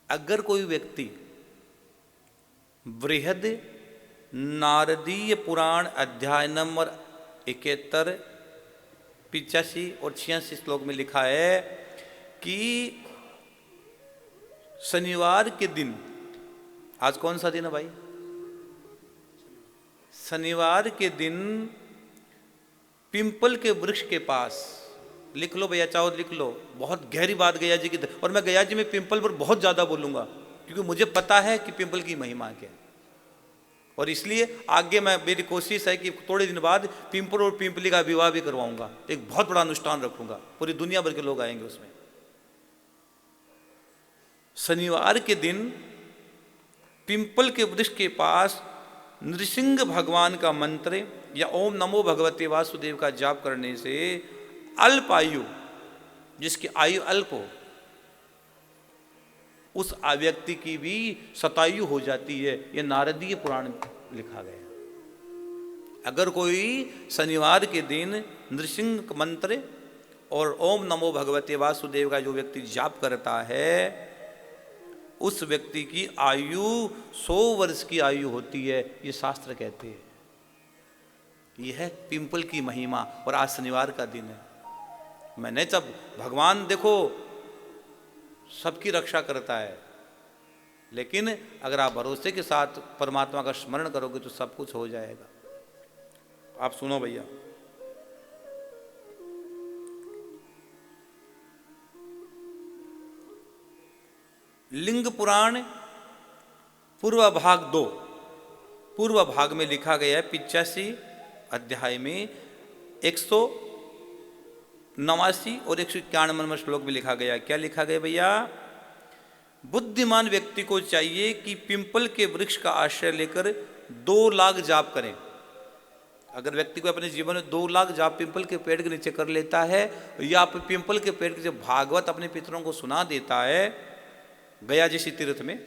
अगर कोई व्यक्ति बृहद नारदीय पुराण अध्याय नंबर 71, 85 और 86 श्लोक में लिखा है कि शनिवार के दिन, आज कौन सा दिन है भाई? शनिवार के दिन पिंपल के वृक्ष के पास, लिख लो भैया, चाहो लिख लो, बहुत गहरी बात गया जी की। और मैं गया जी में पिंपल पर बहुत ज्यादा बोलूंगा क्योंकि मुझे पता है कि पिंपल की महिमा क्या है, और इसलिए आगे मेरी कोशिश है कि थोड़े दिन बाद पिंपल और पिंपली का विवाह भी करवाऊंगा, एक बहुत बड़ा अनुष्ठान रखूंगा, पूरी दुनिया भर के लोग आएंगे उसमें। शनिवार के दिन पिंपल के वृक्ष के पास नृसिंह भगवान का मंत्र या ओम नमो भगवते वासुदेव का जाप करने से अल्प आयु, जिसकी आयु अल्प हो, उस व्यक्ति की भी शतायु हो जाती है। यह नारदीय पुराण में लिखा गया। अगर कोई शनिवार के दिन नृसिंह मंत्र और ओम नमो भगवते वासुदेव का जो व्यक्ति जाप करता है, उस व्यक्ति की आयु 100 वर्ष की आयु होती है, ये शास्त्र कहते हैं। यह है पिंपल की महिमा। और आज शनिवार का दिन है। मैंने जब भगवान देखो सबकी रक्षा करता है, लेकिन अगर आप भरोसे के साथ परमात्मा का स्मरण करोगे तो सब कुछ हो जाएगा। आप सुनो भैया, लिंग पुराण पूर्व भाग 2, पूर्व भाग में लिखा गया है 85 अध्याय में 189 और 191 श्लोक में लिखा गया। क्या लिखा गया भैया? बुद्धिमान व्यक्ति को चाहिए कि पिंपल के वृक्ष का आश्रय लेकर 2 लाख जाप करें। अगर व्यक्ति को अपने जीवन में 2 लाख जाप पिंपल के पेड़ के नीचे कर लेता है, या पिंपल के पेड़ के नीचे भागवत अपने पितरों को सुना देता है, गया जैसी तीर्थ में,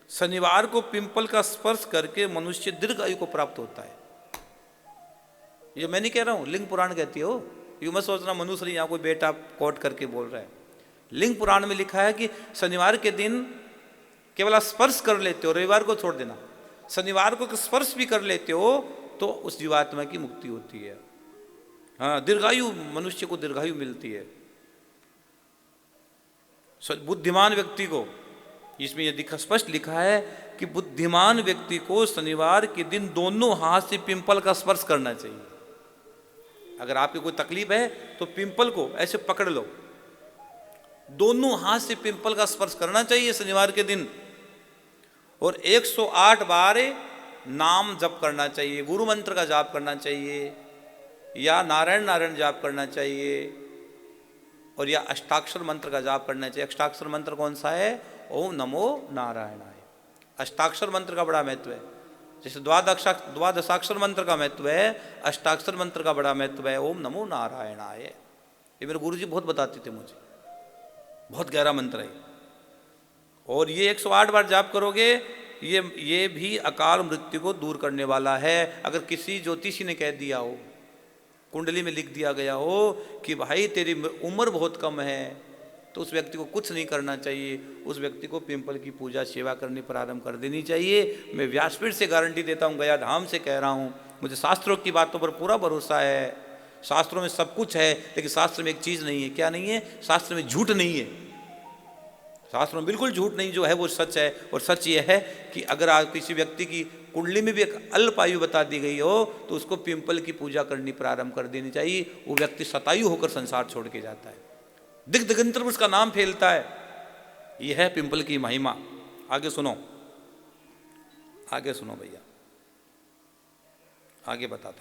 शनिवार को पिंपल का स्पर्श करके मनुष्य दीर्घ आयु को प्राप्त होता है। ये मैं नहीं कह रहा हूं, लिंग पुराण कहती हो। यू मत सोचना मनुष्य यहां कोई बेटा कोट करके बोल रहा है। लिंग पुराण में लिखा है कि शनिवार के दिन केवल स्पर्श कर लेते हो, रविवार को छोड़ देना, शनिवार को स्पर्श भी कर लेते हो तो उस जीवात्मा की मुक्ति होती है। हाँ, दीर्घायु, मनुष्य को दीर्घायु मिलती है। बुद्धिमान व्यक्ति को, इसमें यह स्पष्ट लिखा है कि बुद्धिमान व्यक्ति को शनिवार के दिन दोनों हाथ से पिंपल का स्पर्श करना चाहिए। अगर आपकी कोई तकलीफ है तो पिंपल को ऐसे पकड़ लो, दोनों हाथ से पिंपल का स्पर्श करना चाहिए शनिवार के दिन, और 108 बार नाम जप करना चाहिए, गुरु मंत्र का जाप करना चाहिए, या नारायण नारायण जाप करना चाहिए, और या अष्टाक्षर मंत्र का जाप करना चाहिए। अष्टाक्षर मंत्र कौन सा है? ओम नमो नारायणाय। अष्टाक्षर मंत्र का बड़ा महत्व है। जैसे द्वादशाक्षर मंत्र का महत्व है, अष्टाक्षर मंत्र का बड़ा महत्व है ओम नमो नारायणाय। ये मेरे गुरुजी बहुत बताते थे मुझे, बहुत गहरा मंत्र है। और ये 108 बार जाप करोगे, ये भी अकाल मृत्यु को दूर करने वाला है। अगर किसी ज्योतिषी ने कह दिया हो, कुंडली में लिख दिया गया हो कि भाई तेरी उम्र बहुत कम है, तो उस व्यक्ति को कुछ नहीं करना चाहिए, उस व्यक्ति को पिंपल की पूजा सेवा करनी प्रारंभ कर देनी चाहिए। मैं व्यासपीठ से गारंटी देता हूँ, गया धाम से कह रहा हूँ, मुझे शास्त्रों की बातों पर पूरा भरोसा है। शास्त्रों में सब कुछ है, लेकिन शास्त्र में एक चीज़ नहीं है। क्या नहीं है? शास्त्र में झूठ नहीं है। शास्त्रों में बिल्कुल झूठ नहीं, जो है वो सच है। और सच ये है कि अगर आप किसी व्यक्ति की कुंडली में भी एक अल्प आयु बता दी गई हो तो उसको पिंपल की पूजा करनी प्रारंभ कर देनी चाहिए। वो व्यक्ति शतायु होकर संसार छोड़ के जाता है, दिग्गंतर उसका नाम फैलता है। यह है पिंपल की महिमा। आगे सुनो, आगे सुनो भैया, आगे बताता हूं।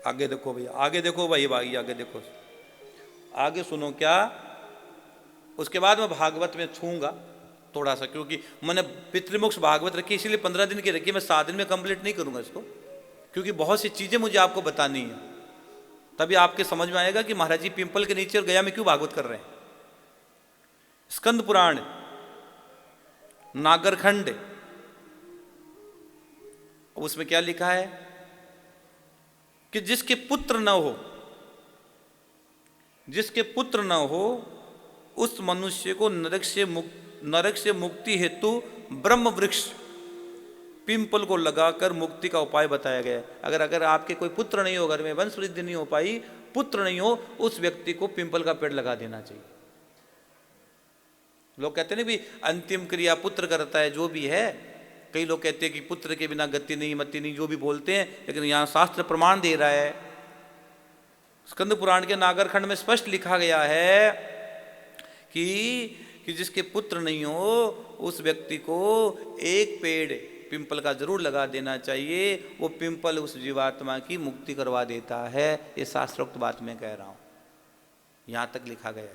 आगे देखो भैया, आगे देखो भाई, आगे देखो, आगे सुनो। क्या? उसके बाद मैं भागवत में छूंगा थोड़ा सा, क्योंकि मैंने पितृमोक्ष भागवत रखी, इसीलिए 15 दिन की रखी। मैं 7 दिन में कंप्लीट नहीं करूंगा इसको, क्योंकि बहुत सी चीजें मुझे आपको बतानी है। तभी आपके समझ में आएगा कि महाराज जी पिंपल के नीचे और गया में क्यों भागवत कर रहे हैं। स्कंद पुराण नागरखंड, उसमें क्या लिखा है कि जिसके पुत्र न हो जिसके पुत्र न हो उस मनुष्य को नरक से मुक्ति हेतु ब्रह्म वृक्ष पिंपल को लगाकर मुक्ति का उपाय बताया गया है। अगर आपके कोई पुत्र नहीं हो, घर में वंश वृद्धि नहीं हो पाई, पुत्र नहीं हो, उस व्यक्ति को पिंपल का पेड़ लगा देना चाहिए। लोग कहते हैं ना भी अंतिम क्रिया पुत्र करता है, जो भी है। कई लोग कहते हैं कि पुत्र के बिना गति नहीं, मति नहीं, जो भी बोलते हैं, लेकिन यहाँ शास्त्र प्रमाण दे रहा है। स्कंद पुराण के नागर खंड में स्पष्ट लिखा गया है कि जिसके पुत्र नहीं हो उस व्यक्ति को एक पेड़ पिंपल का जरूर लगा देना चाहिए। वो पिंपल उस जीवात्मा की मुक्ति करवा देता है। ये शास्त्रोक्त बात मैं कह रहा हूं, यहां तक लिखा गया है।